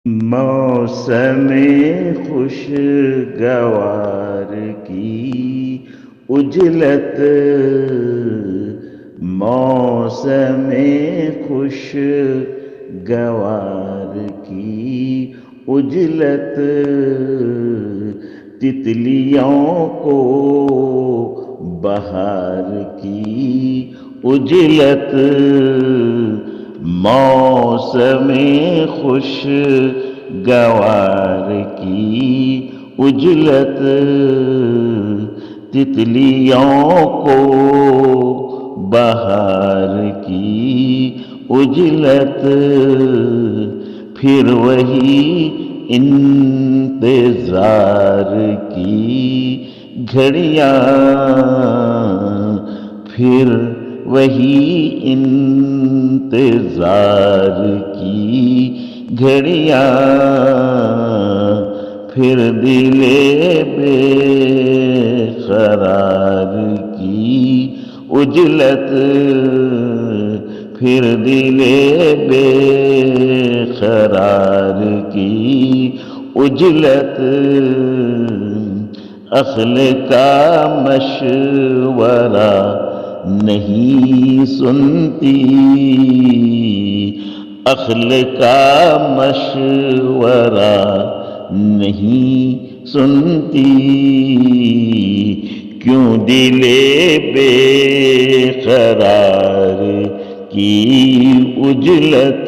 موسم خوشگوار کی اجلت، موسم خوشگوار کی اجلت، تتلیوں کو بہار کی اجلت، موسم خوشگوار کی اجلت، تتلیوں کو بہار کی اجلت، پھر وہی انتظار کی گھڑیاں، پھر وہی انتظار کی گھڑیاں، پھر دل بے قرار کی اجلت، پھر دل بے قرار کی اجلت، عقل کا مشورہ نہیں سنتی، عقل کا مشورہ نہیں سنتی، کیوں دل بے قرار کی اجلت،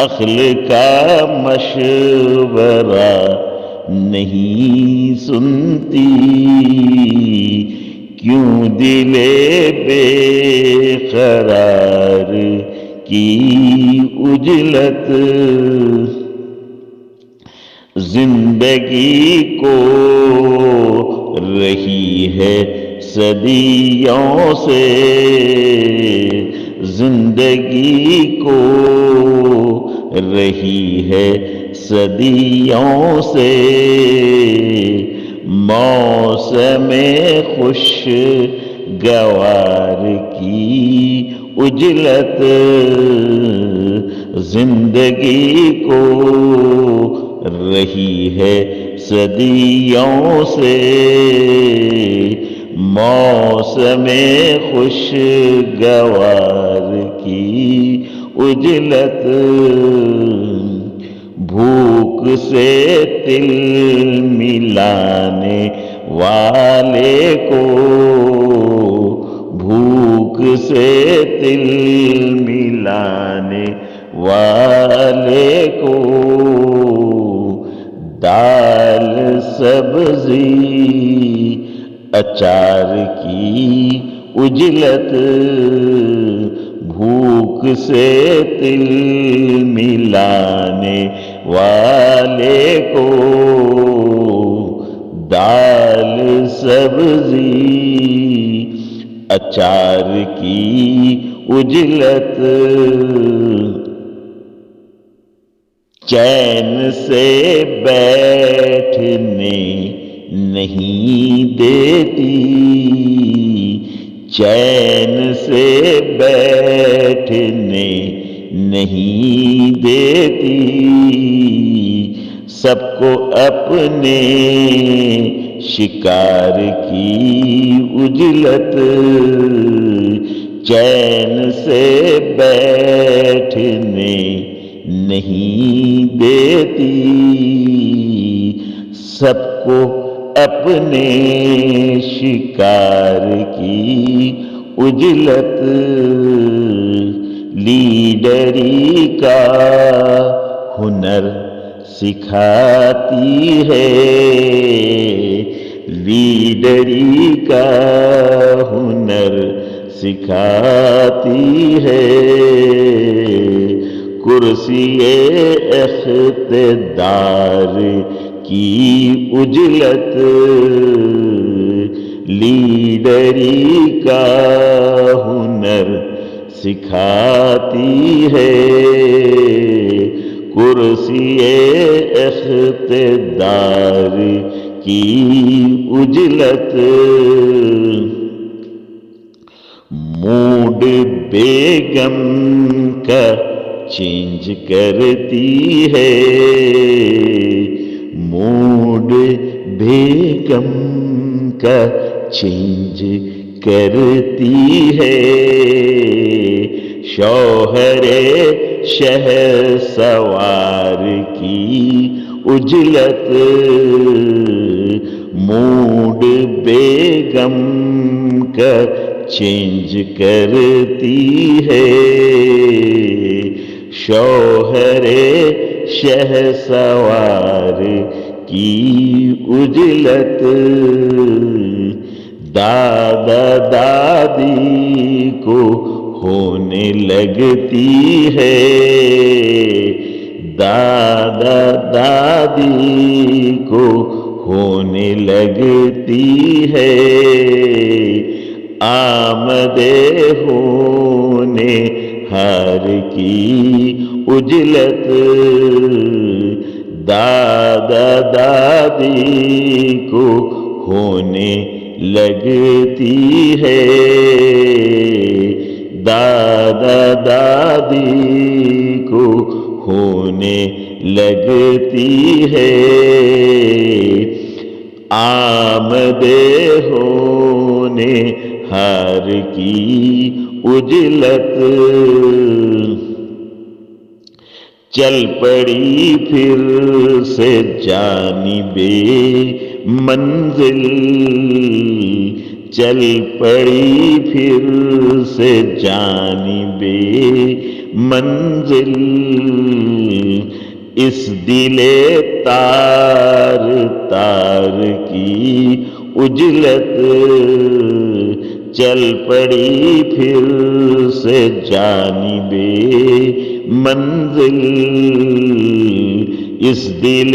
عقل کا مشورہ نہیں سنتی، کیوں دل بے قرار کی اجلت، زندگی کو رہی ہے صدیوں سے، زندگی کو رہی ہے صدیوں سے، موسم خوشگوار کی اجلت، زندگی کو رہی ہے صدیوں سے، موسم خوشگوار کی اجلت، بھوک سے تل ملانے والے کو، بھوک سے تل ملانے والے کو، دال سبزی اچار کی اجلت، بھوک سے تل ملانے والے کو، دال سبزی اچار کی اجلت، چین سے بیٹھنے نہیں دیتی، چین سے بیٹھنے نہیں دیتی، سب کو اپنے شکار کی اجلت، چین سے بیٹھنے نہیں دیتی، سب کو اپنے شکار کی اجلت، لیڈری کا ہنر سکھاتی ہے، لیڈری کا ہنر سکھاتی ہے، کرسی اقتدار کی اجلت، لیڈری کا ہنر سکھاتی ہے، کرسی اقتدار کی اجلت، موڈ بیگم کا چینج کرتی ہے، موڈ بیگم کا چینج کرتی ہے، شوہر شہر سوار کی اجلت موڈ بیگم کا چینج کرتی ہے، شوہر شہر سوار کی اجلت دادا دادی کو ہونے لگتی ہے، دادا دادی کو ہونے لگتی ہے، آمد ہونے ہار کی اجلت دادا دادی کو ہونے لگتی ہے، دادا دادی کو ہونے لگتی ہے، آمد ہونے ہار کی اجلت چل پڑی پھر سے جانب منزل، چل پڑی پھر سے جانب منزل، اس دل تار تار کی اجلت چل پڑی پھر سے جانب منزل، اس دل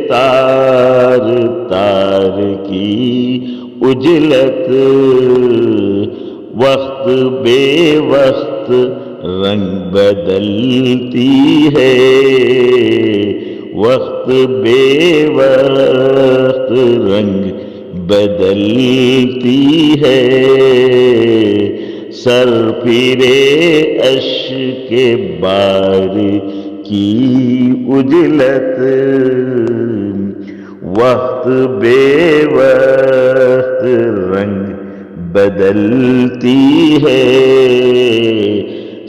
تار تار کی اجلت وقت بے وقت رنگ بدلتی ہے، وقت بے وقت رنگ بدلتی ہے، سر پھرے اشک بار کی اجلت وقت بے وقت رنگ بدلتی ہے،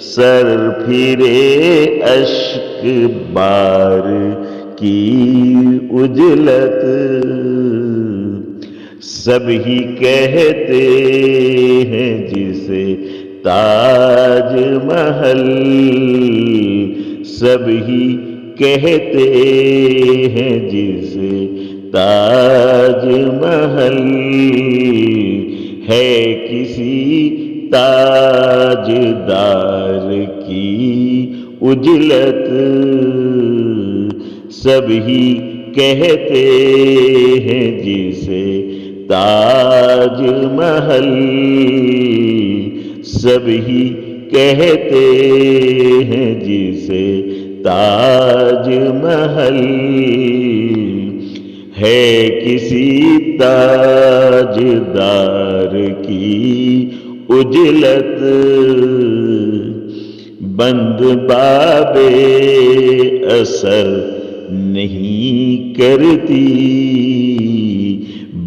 سر پھرے اشک بار کی اجلت سب ہی کہتے ہیں جسے تاج محل، سب ہی کہتے ہیں جسے تاج محل، ہے کسی تاجدار کی اجلت، سب ہی کہتے ہیں جسے تاج محل، سب ہی کہتے ہیں جسے تاج محل، ہے کسی تاجدار کی اجلت بند باب اثر نہیں کرتی،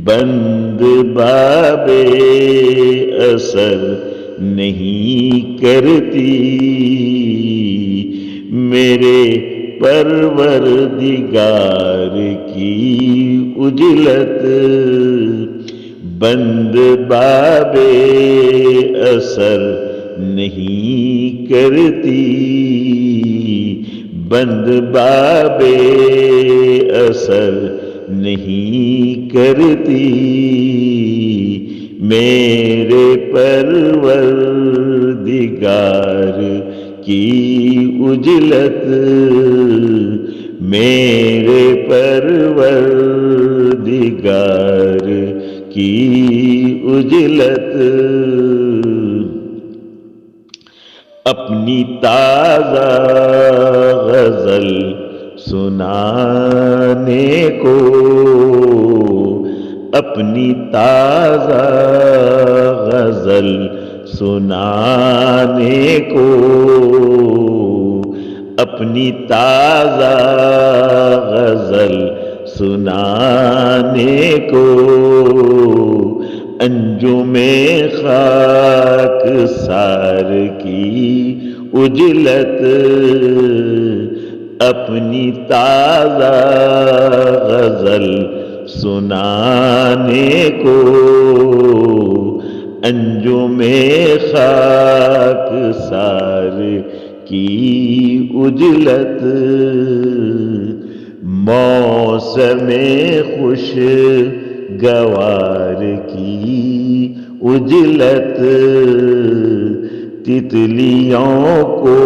بند باب اثر نہیں کرتی، میرے پروردگار کی اجلت بند باب اثر نہیں کرتی، بند باب اثر نہیں کرتی، میرے پروردگار کی اجلت، میرے پروردگار کی اجلت اپنی تازہ غزل سنانے کو، اپنی تازہ غزل سنانے کو اپنی تازہ غزل سنانے کو، انجم خاک سار کی اجلت، اپنی تازہ غزل سنانے کو، انجم خاک سار کی اجلت، موسم خوش گوار کی اجلت، تتلیوں کو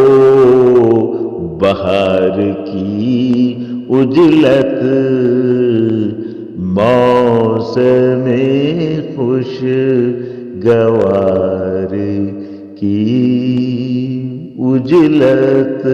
بہار کی اجلت، موسم خوش گوار کی اجلت۔